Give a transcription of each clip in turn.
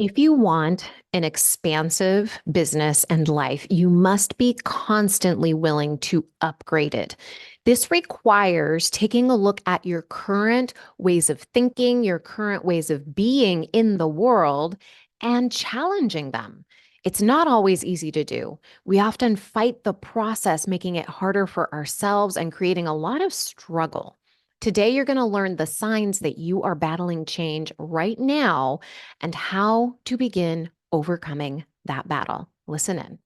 If you want an expansive business and life, you must be constantly willing to upgrade it. This requires taking a look at your current ways of thinking, your current ways of being in the world, and challenging them. It's not always easy to do. We often fight the process, making it harder for ourselves and creating a lot of struggle. Today, you're going to learn the signs that you are battling change right now and how to begin overcoming that battle. Listen in.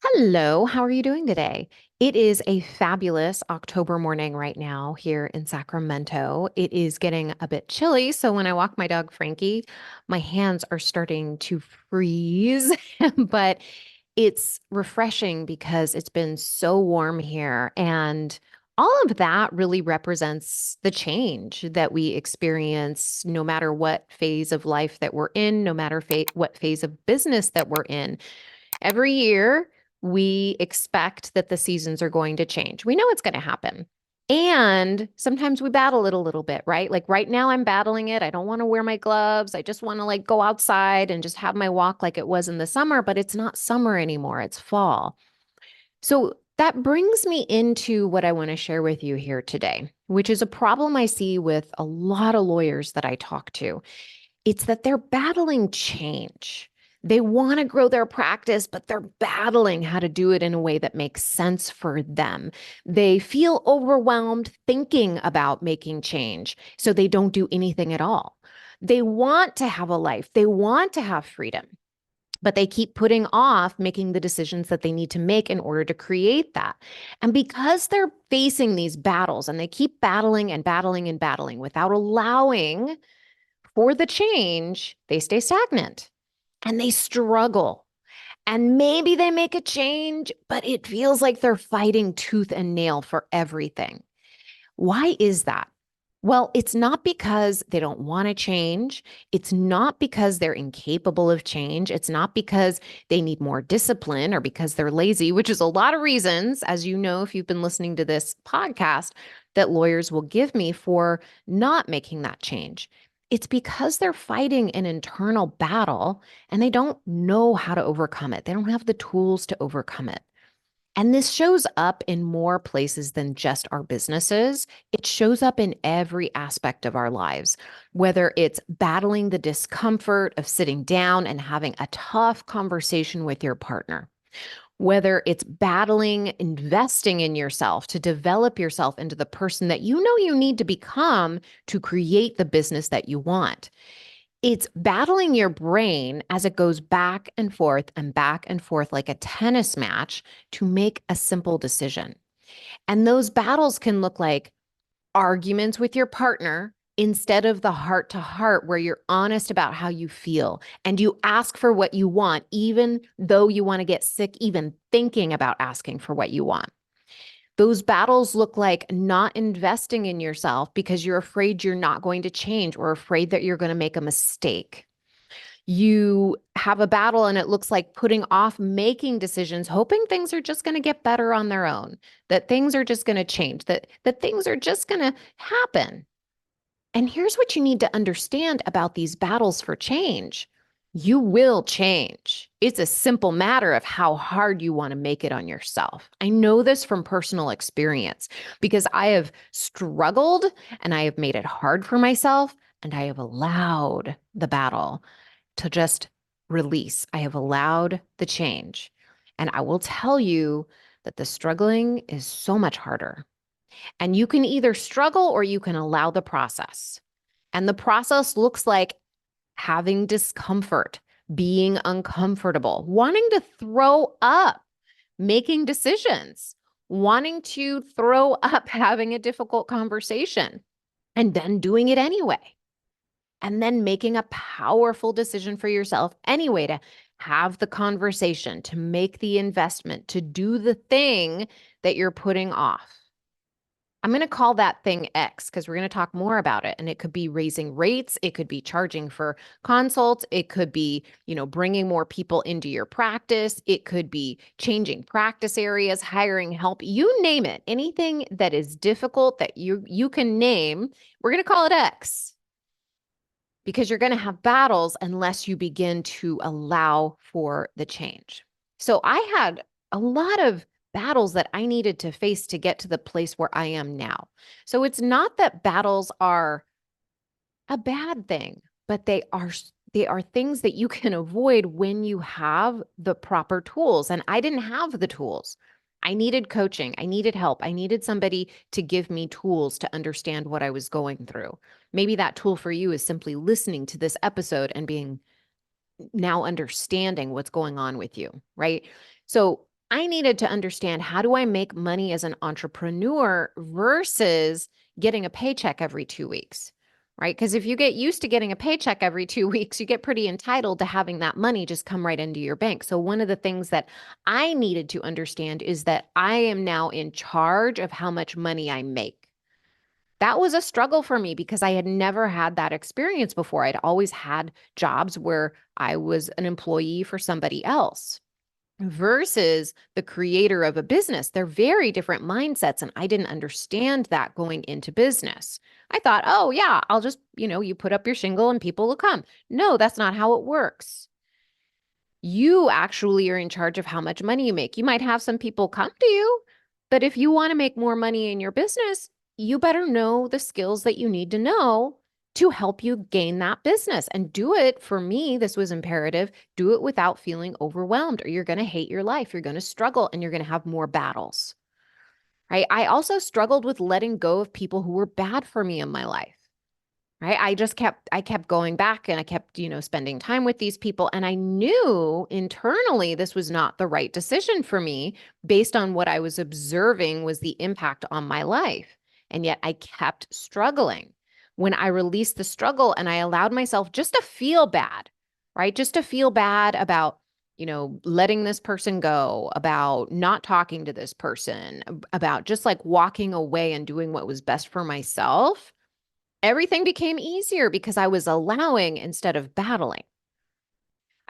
Hello, how are you doing today? It is a fabulous October morning right now here in Sacramento. It is getting a bit chilly, so when I walk my dog Frankie, my hands are starting to freeze, but it's refreshing because it's been so warm here. And all of that really represents the change that we experience no matter what phase of life that we're in, no matter what phase of business that we're in. Every year, we expect that the seasons are going to change. We know it's going to happen. And sometimes we battle it a little bit, right? Like right now, I'm battling it. I don't want to wear my gloves. I just want to like go outside and just have my walk like it was in the summer, but it's not summer anymore. It's fall. So that brings me into what I want to share with you here today, which is a problem I see with a lot of lawyers that I talk to. It's that they're battling change. They want to grow their practice, but they're battling how to do it in a way that makes sense for them. They feel overwhelmed thinking about making change, so they don't do anything at all. They want to have a life, they want to have freedom, but they keep putting off making the decisions that they need to make in order to create that. And because they're facing these battles and they keep battling and battling and battling without allowing for the change, they stay stagnant and they struggle. And maybe they make a change, but it feels like they're fighting tooth and nail for everything. Why is that? Well, it's not because they don't want to change. It's not because they're incapable of change. It's not because they need more discipline or because they're lazy, which is a lot of reasons, as you know, if you've been listening to this podcast, that lawyers will give me for not making that change. It's because they're fighting an internal battle and they don't know how to overcome it. They don't have the tools to overcome it. And this shows up in more places than just our businesses. It shows up in every aspect of our lives, whether it's battling the discomfort of sitting down and having a tough conversation with your partner, whether it's battling investing in yourself to develop yourself into the person that you know you need to become to create the business that you want. It's battling your brain as it goes back and back and forth like a tennis match to make a simple decision. And those battles can look like arguments with your partner instead of the heart to heart where you're honest about how you feel and you ask for what you want, even though you want to get sick, even thinking about asking for what you want. Those battles look like not investing in yourself because you're afraid you're not going to change or afraid that you're going to make a mistake. You have a battle and it looks like putting off making decisions, hoping things are just going to get better on their own, that things are just going to change, that things are just going to happen. And here's what you need to understand about these battles for change. You will change. It's a simple matter of how hard you want to make it on yourself. I know this from personal experience because I have struggled and I have made it hard for myself and I have allowed the battle to just release. I have allowed the change. And I will tell you that the struggling is so much harder. And you can either struggle or you can allow the process. And the process looks like having discomfort, being uncomfortable, wanting to throw up, making decisions, wanting to throw up, having a difficult conversation, and then doing it anyway. And then making a powerful decision for yourself anyway to have the conversation, to make the investment, to do the thing that you're putting off. I'm going to call that thing X because we're going to talk more about it. And it could be raising rates. It could be charging for consults. It could be, bringing more people into your practice. It could be changing practice areas, hiring help, you name it. Anything that is difficult that you can name, we're going to call it X. because you're going to have battles unless you begin to allow for the change. So I had a lot of battles that I needed to face to get to the place where I am now. So it's not that battles are a bad thing, but they are things that you can avoid when you have the proper tools. And I didn't have the tools. I needed coaching. I needed help. I needed somebody to give me tools to understand what I was going through. Maybe that tool for you is simply listening to this episode and being now understanding what's going on with you, right? So I needed to understand, how do I make money as an entrepreneur versus getting a paycheck every 2 weeks, right? Because if you get used to getting a paycheck every 2 weeks, you get pretty entitled to having that money just come right into your bank. So one of the things that I needed to understand is that I am now in charge of how much money I make. That was a struggle for me because I had never had that experience before. I'd always had jobs where I was an employee for somebody else versus the creator of a business. They're very different mindsets. And I didn't understand that going into business. I thought, oh, yeah, I'll just, you put up your shingle and people will come. No, that's not how it works. You actually are in charge of how much money you make. You might have some people come to you, but if you want to make more money in your business, you better know the skills that you need to know to help you gain that business and do it. For me, this was imperative. Do it without feeling overwhelmed, or you're going to hate your life. You're going to struggle and you're going to have more battles, right? I also struggled with letting go of people who were bad for me in my life. Right. I kept going back and I kept, spending time with these people. And I knew internally this was not the right decision for me based on what I was observing was the impact on my life. And yet I kept struggling. When I released the struggle and I allowed myself just to feel bad, right? Just to feel bad about, letting this person go, about not talking to this person, about just like walking away and doing what was best for myself. Everything became easier because I was allowing instead of battling.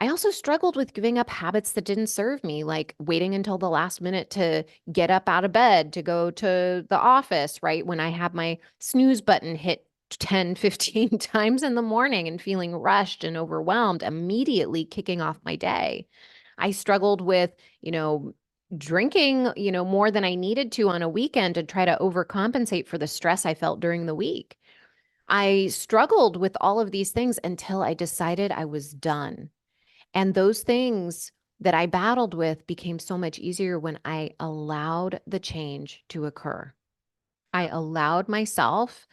I also struggled with giving up habits that didn't serve me, like waiting until the last minute to get up out of bed to go to the office, right? When I have my snooze button hit 10, 15 times in the morning and feeling rushed and overwhelmed, immediately kicking off my day. I struggled with, drinking, more than I needed to on a weekend to try to overcompensate for the stress I felt during the week. I struggled with all of these things until I decided I was done. And those things that I battled with became so much easier when I allowed the change to occur. I allowed myself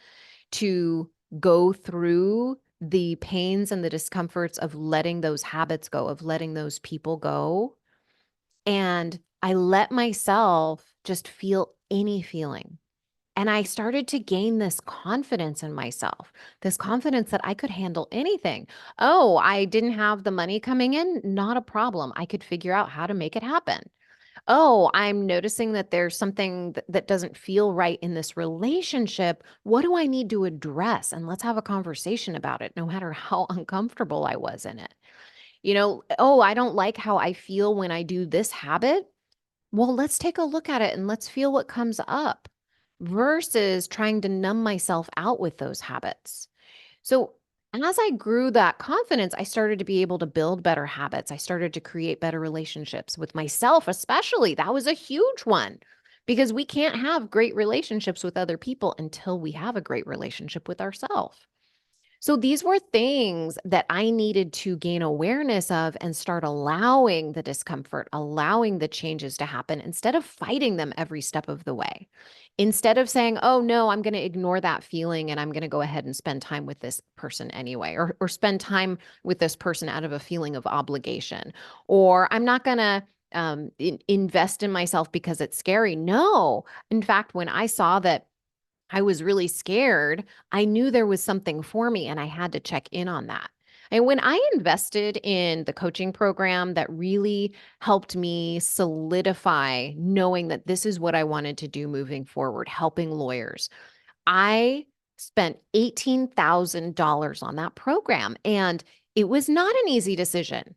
to go through the pains and the discomforts of letting those habits go, of letting those people go. And I let myself just feel any feeling. And I started to gain this confidence in myself, this confidence that I could handle anything. Oh, I didn't have the money coming in, not a problem. I could figure out how to make it happen. Oh, I'm noticing that there's something that doesn't feel right in this relationship. What do I need to address? And let's have a conversation about it, no matter how uncomfortable I was in it. Oh, I don't like how I feel when I do this habit. Well, let's take a look at it and let's feel what comes up versus trying to numb myself out with those habits. So, as I grew that confidence, I started to be able to build better habits. I started to create better relationships with myself, especially. That was a huge one because we can't have great relationships with other people until we have a great relationship with ourselves. So these were things that I needed to gain awareness of and start allowing the discomfort, allowing the changes to happen instead of fighting them every step of the way. Instead of saying, oh no, I'm going to ignore that feeling and I'm going to go ahead and spend time with this person anyway, or spend time with this person out of a feeling of obligation, or I'm not going to invest in myself because it's scary. No. In fact, when I saw that I was really scared, I knew there was something for me and I had to check in on that. And when I invested in the coaching program that really helped me solidify knowing that this is what I wanted to do moving forward, helping lawyers, I spent $18,000 on that program. And it was not an easy decision,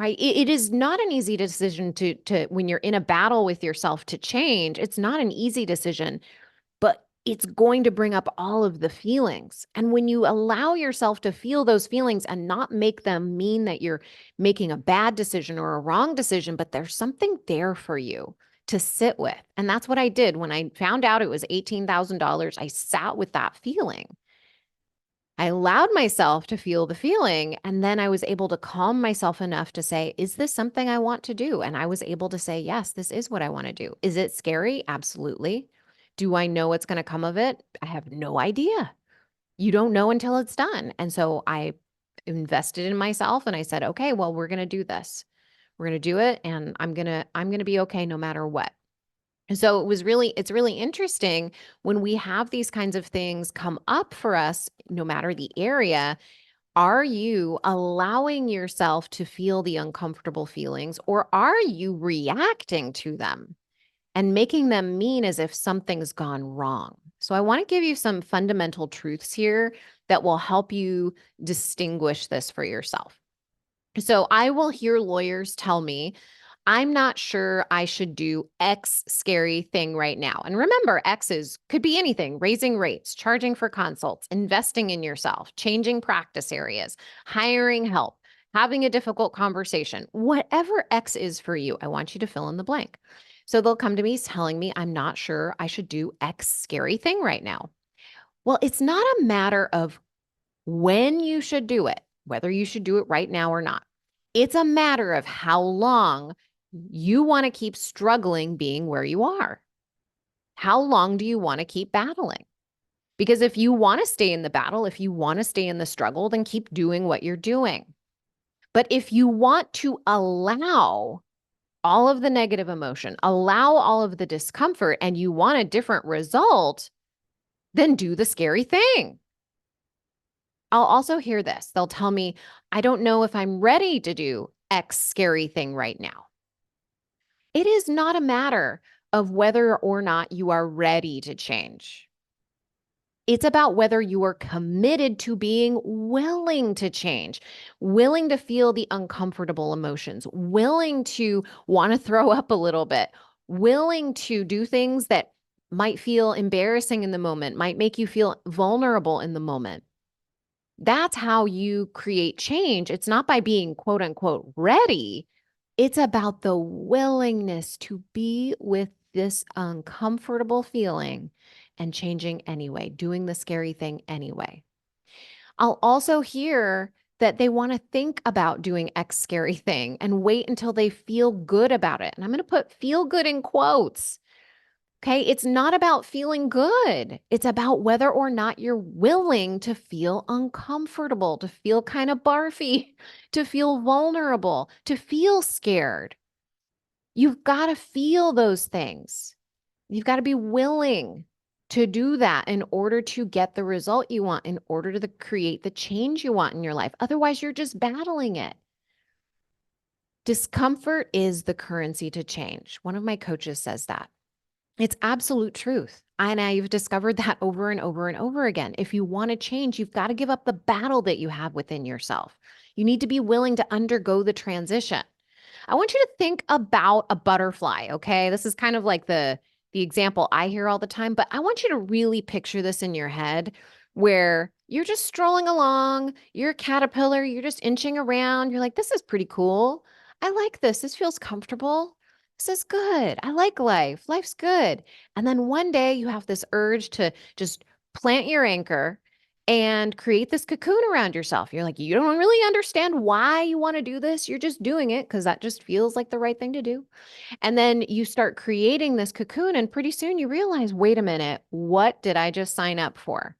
right? It is not an easy decision to when you're in a battle with yourself to change. It's not an easy decision, but it's going to bring up all of the feelings. And when you allow yourself to feel those feelings and not make them mean that you're making a bad decision or a wrong decision, but there's something there for you to sit with. And that's what I did when I found out it was $18,000. I sat with that feeling. I allowed myself to feel the feeling, and then I was able to calm myself enough to say, is this something I want to do? And I was able to say, yes, this is what I want to do. Is it scary? Absolutely. Do I know what's going to come of it? I have no idea. You don't know until it's done. And so I invested in myself and I said, okay, well, we're going to do this. We're going to do it, and I'm going to be okay no matter what. And so it's really interesting when we have these kinds of things come up for us, no matter the area. Are you allowing yourself to feel the uncomfortable feelings, or are you reacting to them and making them mean as if something's gone wrong? So I want to give you some fundamental truths here that will help you distinguish this for yourself. So I will hear lawyers tell me, I'm not sure I should do X scary thing right now. And remember, X's could be anything: raising rates, charging for consults, investing in yourself, changing practice areas, hiring help, having a difficult conversation. Whatever X is for you, I want you to fill in the blank. So they'll come to me telling me, I'm not sure I should do X scary thing right now. Well, it's not a matter of when you should do it, whether you should do it right now or not. It's a matter of how long you want to keep struggling being where you are. How long do you want to keep battling? Because if you want to stay in the battle, if you want to stay in the struggle, then keep doing what you're doing. But if you want to allow all of the negative emotion, allow all of the discomfort, and you want a different result, then do the scary thing. I'll also hear this. They'll tell me, I don't know if I'm ready to do X scary thing right now. It is not a matter of whether or not you are ready to change. It's about whether you are committed to being willing to change, willing to feel the uncomfortable emotions, willing to want to throw up a little bit, willing to do things that might feel embarrassing in the moment, might make you feel vulnerable in the moment. That's how you create change. It's not by being quote unquote ready. It's about the willingness to be with this uncomfortable feeling and changing anyway, doing the scary thing anyway. I'll also hear that they want to think about doing X scary thing and wait until they feel good about it. And I'm going to put feel good in quotes. Okay, it's not about feeling good. It's about whether or not you're willing to feel uncomfortable, to feel kind of barfy, to feel vulnerable, to feel scared. You've got to feel those things. You've got to be willing to do that in order to get the result you want, in order to create the change you want in your life. Otherwise, you're just battling it. Discomfort is the currency to change. One of my coaches says that. It's absolute truth. And I've discovered that over and over and over again. If you want to change, you've got to give up the battle that you have within yourself. You need to be willing to undergo the transition. I want you to think about a butterfly, okay? This is kind of like the example I hear all the time, but I want you to really picture this in your head where you're just strolling along, you're a caterpillar, you're just inching around. You're like, this is pretty cool. I like this. This feels comfortable. This is good. I like life. Life's good. And then one day you have this urge to just plant your anchor and create this cocoon around yourself. You're like, you don't really understand why you want to do this. You're just doing it because that just feels like the right thing to do. And then you start creating this cocoon, and pretty soon you realize, wait a minute, what did I just sign up for?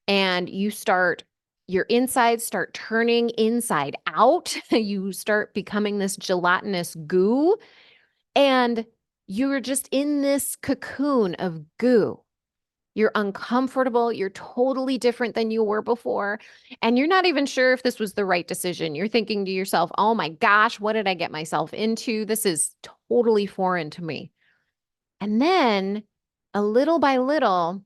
And your insides start turning inside out. You start becoming this gelatinous goo, and you're just in this cocoon of goo. You're uncomfortable. You're totally different than you were before. And you're not even sure if this was the right decision. You're thinking to yourself, oh my gosh, what did I get myself into? This is totally foreign to me. And then a little by little,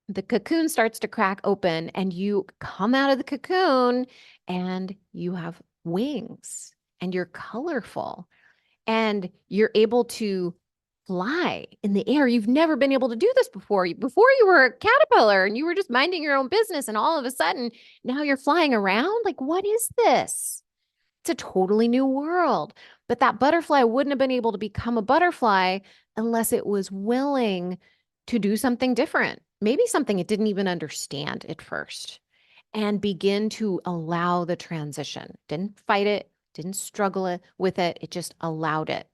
the cocoon starts to crack open and you come out of the cocoon and you have wings and you're colorful and you're able to fly in the air. You've never been able to do this before. Before you were a caterpillar and you were just minding your own business, and all of a sudden now you're flying around. Like, what is this? It's a totally new world. But that butterfly wouldn't have been able to become a butterfly unless it was willing to do something different, maybe something it didn't even understand at first, and begin to allow the transition. Didn't fight it, didn't struggle with it, it just allowed it.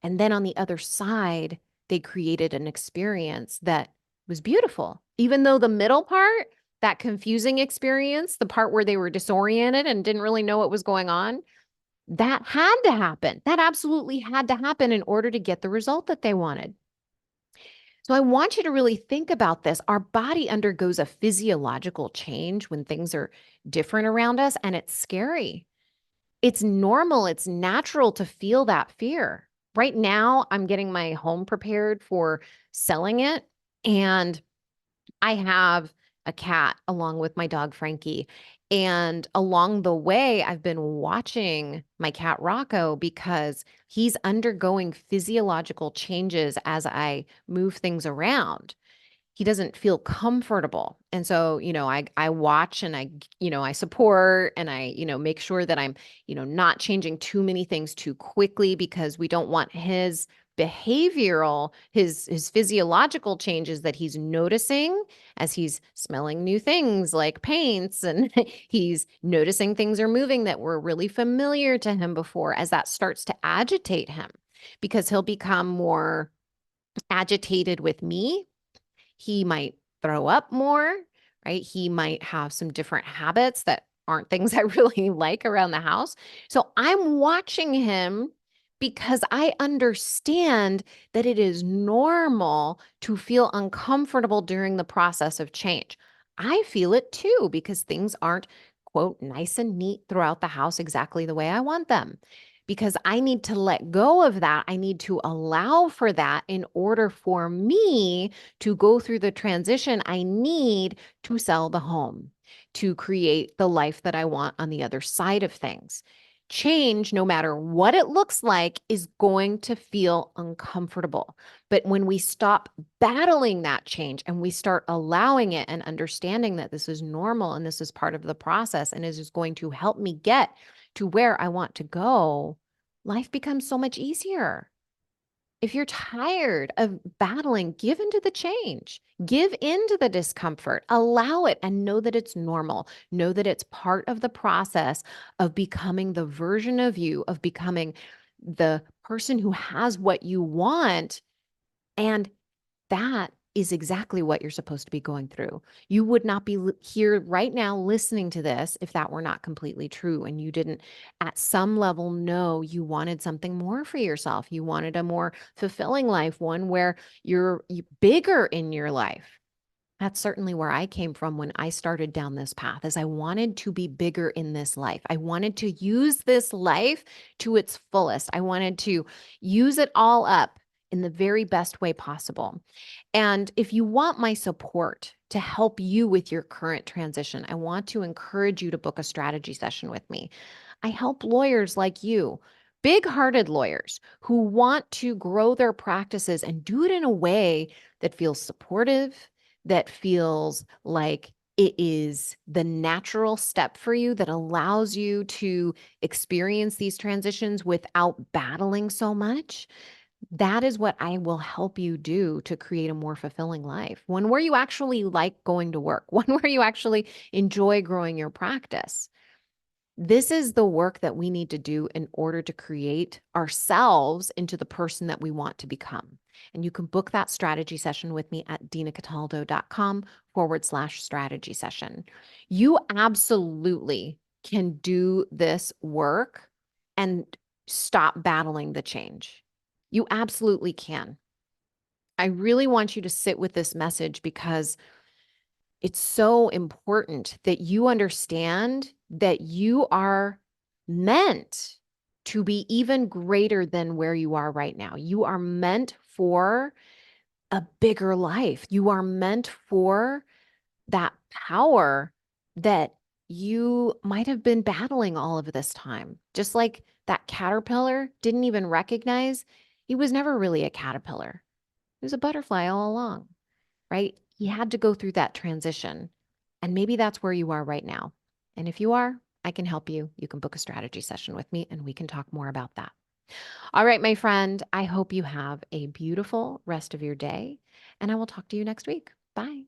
And then on the other side, they created an experience that was beautiful. Even though the middle part, that confusing experience, the part where they were disoriented and didn't really know what was going on, that had to happen. That absolutely had to happen in order to get the result that they wanted. So I want you to really think about this. Our body undergoes a physiological change when things are different around us, and it's scary. It's normal, it's natural to feel that fear. Right now, I'm getting my home prepared for selling it, and I have a cat along with my dog Frankie. And along the way, I've been watching my cat Rocco because he's undergoing physiological changes as I move things around. He doesn't feel comfortable. And so, I watch and I support and I make sure that I'm not changing too many things too quickly, because we don't want his behavioral, his physiological changes that he's noticing as he's smelling new things like paints, and he's noticing things are moving that were really familiar to him before, as that starts to agitate him, because he'll become more agitated with me. He might throw up more, right? He might have some different habits that aren't things I really like around the house. So I'm watching him because I understand that it is normal to feel uncomfortable during the process of change. I feel it too, because things aren't, quote, nice and neat throughout the house exactly the way I want them. Because I need to let go of that. I need to allow for that in order for me to go through the transition I need to sell the home, to create the life that I want on the other side of things. Change, no matter what it looks like, is going to feel uncomfortable. But when we stop battling that change and we start allowing it and understanding that this is normal and this is part of the process and is going to help me get to where I want to go, life becomes so much easier. If you're tired of battling, give into the change, give into the discomfort, allow it, and know that it's normal. Know that it's part of the process of becoming the version of you, of becoming the person who has what you want. And that is exactly what you're supposed to be going through. You would not be here right now listening to this if that were not completely true, and you didn't at some level know you wanted something more for yourself. You wanted a more fulfilling life, one where you're bigger in your life. That's certainly where I came from when I started down this path, is I wanted to be bigger in this life. I wanted to use this life to its fullest. I wanted to use it all up in the very best way possible. And if you want my support to help you with your current transition, I want to encourage you to book a strategy session with me. I help lawyers like you, big-hearted lawyers who want to grow their practices and do it in a way that feels supportive, that feels like it is the natural step for you, that allows you to experience these transitions without battling so much. That is what I will help you do to create a more fulfilling life. One where you actually like going to work, one where you actually enjoy growing your practice. This is the work that we need to do in order to create ourselves into the person that we want to become. And you can book that strategy session with me at dinacataldo.com/strategy session. You absolutely can do this work and stop battling the change. You absolutely can. I really want you to sit with this message because it's so important that you understand that you are meant to be even greater than where you are right now. You are meant for a bigger life. You are meant for that power that you might have been battling all of this time. Just like that caterpillar didn't even recognize He was never really a caterpillar. He was a butterfly all along, right? He had to go through that transition. And maybe that's where you are right now. And if you are, I can help you. You can book a strategy session with me and we can talk more about that. All right, my friend, I hope you have a beautiful rest of your day, and I will talk to you next week. Bye.